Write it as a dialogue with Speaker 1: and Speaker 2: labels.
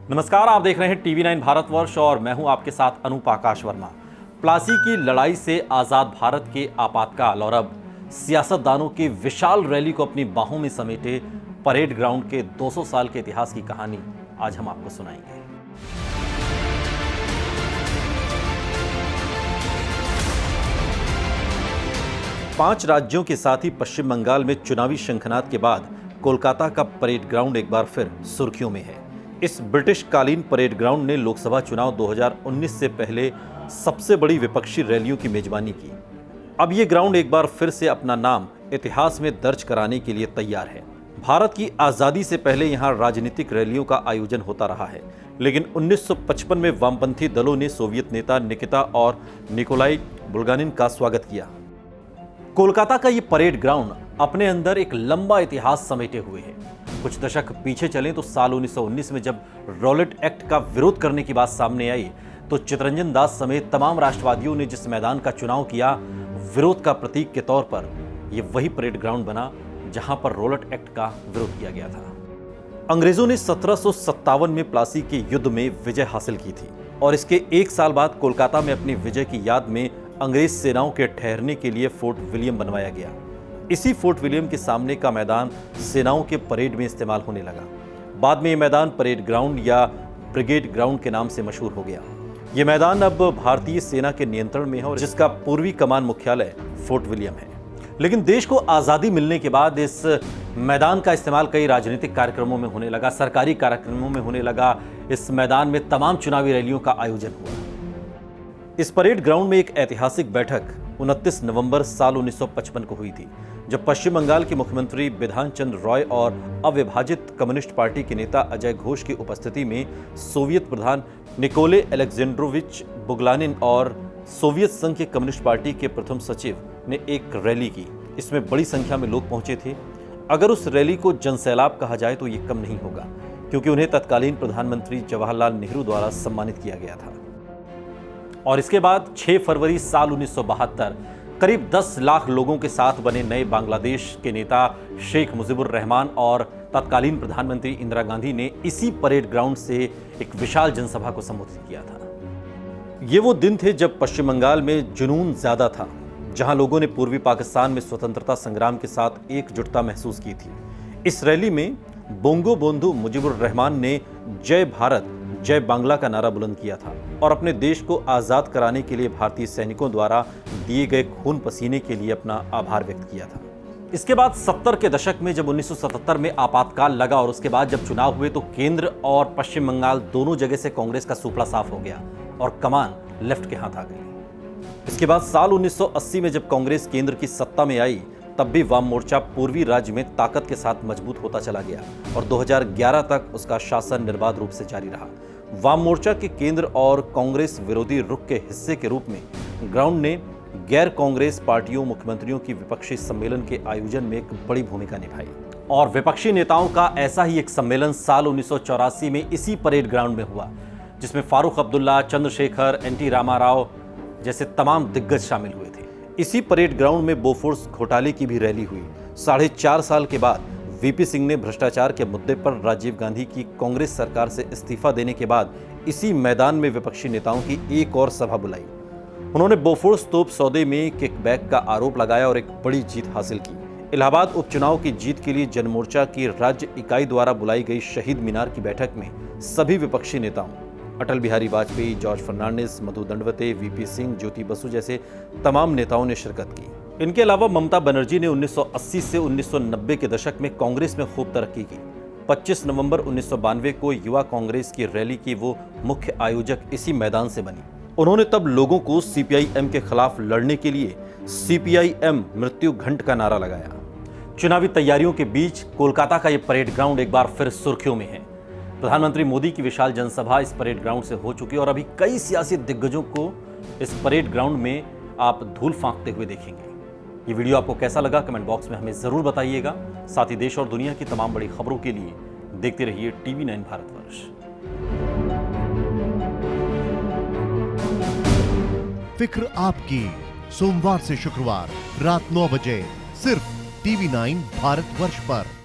Speaker 1: नमस्कार, आप देख रहे हैं टीवी9 भारतवर्ष और मैं हूं आपके साथ अनूप आकाश वर्मा। प्लासी की लड़ाई से आजाद भारत के आपातकाल और अब सियासतदानों की विशाल रैली को अपनी बाहों में समेटे परेड ग्राउंड के 200 साल के इतिहास की कहानी आज हम आपको सुनाएंगे। पांच राज्यों के साथ ही पश्चिम बंगाल में चुनावी शंखनाद के बाद कोलकाता का परेड ग्राउंड एक बार फिर सुर्खियों में है। इस ब्रिटिश कालीन परेड ग्राउंड ने लोकसभा चुनाव 2019 से पहले सबसे बड़ी विपक्षी रैलियों की मेजबानी की। अब ये ग्राउंड एक बार फिर से अपना नाम इतिहास में दर्ज कराने के लिए तैयार है। भारत की आजादी से पहले यहाँ राजनीतिक रैलियों का आयोजन होता रहा है, लेकिन 1955 में वामपंथी दलों ने सोवियत नेता निकिता और निकोलाई बुल्गानिन का स्वागत किया। कोलकाता का ये परेड ग्राउंड अपने अंदर एक लंबा इतिहास समेटे हुए है। कुछ दशक पीछे चलें तो साल 1919 में जब रॉलेट एक्ट का विरोध करने की बात सामने आई तो चित्तरंजन दास समेत तमाम राष्ट्रवादियों ने जिस मैदान का चुनाव किया, विरोध का प्रतीक के तौर पर यह वही परेड ग्राउंड बना जहां पर रॉलेट एक्ट का विरोध किया गया था। अंग्रेजों ने 1757 में प्लासी के युद्ध में विजय हासिल की थी और इसके एक साल बाद कोलकाता में अपनी विजय की याद में अंग्रेज सेनाओं के ठहरने के लिए फोर्ट विलियम बनवाया गया। इसी फोर्ट विलियम के सामने का मैदान सेनाओं के परेड में इस्तेमाल होने लगा। बाद में यह मैदान परेड ग्राउंड या ब्रिगेड ग्राउंड के नाम से मशहूर हो गया। यह मैदान अब भारतीय सेना के नियंत्रण में है और जिसका पूर्वी कमान मुख्यालय फोर्ट विलियम है। लेकिन देश को आज़ादी मिलने के बाद इस मैदान का इस्तेमाल कई राजनीतिक कार्यक्रमों में होने लगा, सरकारी कार्यक्रमों में होने लगा। इस मैदान में तमाम चुनावी रैलियों का आयोजन हुआ। इस परेड ग्राउंड में एक ऐतिहासिक बैठक 29 नवंबर साल 1955 को हुई थी, जब पश्चिम बंगाल के मुख्यमंत्री बिधान चंद्र रॉय और अविभाजित कम्युनिस्ट पार्टी के नेता अजय घोष की उपस्थिति में सोवियत प्रधान निकोले अलेक्जेंड्रोविच बुगलानिन और सोवियत संघ के कम्युनिस्ट पार्टी के प्रथम सचिव ने एक रैली की। इसमें बड़ी संख्या में लोग पहुंचे थे। अगर उस रैली को जनसैलाब कहा जाए तो ये कम नहीं होगा, क्योंकि उन्हें तत्कालीन प्रधानमंत्री जवाहरलाल नेहरू द्वारा सम्मानित किया गया था। और इसके बाद 6 फरवरी साल 1972 करीब 10 लाख लोगों के साथ बने नए बांग्लादेश के नेता शेख मुजीबुर रहमान और तत्कालीन प्रधानमंत्री इंदिरा गांधी ने इसी परेड ग्राउंड से एक विशाल जनसभा को संबोधित किया था। ये वो दिन थे जब पश्चिम बंगाल में जुनून ज्यादा था, जहां लोगों ने पूर्वी पाकिस्तान में स्वतंत्रता संग्राम के साथ एकजुटता महसूस की थी। इस रैली में बोंगो बोंधु मुजीबुर रहमान ने जय भारत जय बांग्ला का नारा बुलंद किया था और अपने देश को आजाद कराने के लिए भारतीय सैनिकों द्वारा दिए गए खून पसीने के लिए अपना आभार व्यक्त किया था। इसके बाद 70 के दशक में जब 1977 में आपातकाल लगा और उसके बाद जब चुनाव हुए तो केंद्र और पश्चिम बंगाल दोनों जगह से कांग्रेस का सुपड़ा साफ हो गया और कमान लेफ्ट के हाथ आ गई। इसके बाद साल 1980 में जब कांग्रेस केंद्र की सत्ता में आई, तब भी वाम मोर्चा पूर्वी राज्य में ताकत के साथ मजबूत होता चला गया और 2011 तक उसका शासन निर्बाध रूप से जारी रहा। वाम मोर्चा के केंद्र और कांग्रेस विरोधी रुख के हिस्से के रूप में ग्राउंड ने गैर कांग्रेस पार्टियों मुख्यमंत्रियों की विपक्षी सम्मेलन के आयोजन में एक बड़ी भूमिका निभाई और विपक्षी नेताओं का ऐसा ही एक सम्मेलन साल 1984 में इसी परेड ग्राउंड में हुआ, जिसमें फारूक अब्दुल्ला, चंद्रशेखर, एनटी रामाराव जैसे तमाम दिग्गज शामिल हुए थे। इसी परेड ग्राउंड में बोफोर्स घोटाले की भी रैली हुई। 4.5 साल के बाद वीपी सिंह ने भ्रष्टाचार के मुद्दे पर राजीव गांधी की कांग्रेस सरकार से इस्तीफा देने के बाद इसी मैदान में विपक्षी नेताओं की एक और सभा बुलाई। उन्होंने बोफोर्स तोप सौदे में किकबैक का आरोप लगाया और एक बड़ी जीत हासिल की। इलाहाबाद उपचुनाव की जीत के लिए जनमोर्चा की राज्य इकाई द्वारा बुलाई गई शहीद मीनार की बैठक में सभी विपक्षी नेताओं अटल बिहारी वाजपेयी, जॉर्ज फर्नांडिस, मधु दंडवते, वीपी सिंह, ज्योति बसु जैसे तमाम नेताओं ने शिरकत की। इनके अलावा ममता बनर्जी ने 1980 से 1990 के दशक में कांग्रेस में खूब तरक्की की। 25 नवंबर 1992 को युवा कांग्रेस की रैली की वो मुख्य आयोजक इसी मैदान से बनी। उन्होंने तब लोगों को सीपीआईएम के खिलाफ लड़ने के लिए सीपीआईएम मृत्यु घंट का नारा लगाया। चुनावी तैयारियों के बीच कोलकाता का ये परेड ग्राउंड एक बार फिर सुर्खियों में है। प्रधानमंत्री मोदी की विशाल जनसभा इस परेड ग्राउंड से हो चुकी है और अभी कई सियासी दिग्गजों को इस परेड ग्राउंड में आप धूल फांकते हुए देखेंगे। ये वीडियो आपको कैसा लगा कमेंट बॉक्स में हमें जरूर बताइएगा। साथ ही देश और दुनिया की तमाम बड़ी खबरों के लिए देखते रहिए टीवी9 भारतवर्ष।
Speaker 2: फिक्र आपकी, सोमवार से शुक्रवार रात 9 बजे सिर्फ टीवी9 भारतवर्ष पर।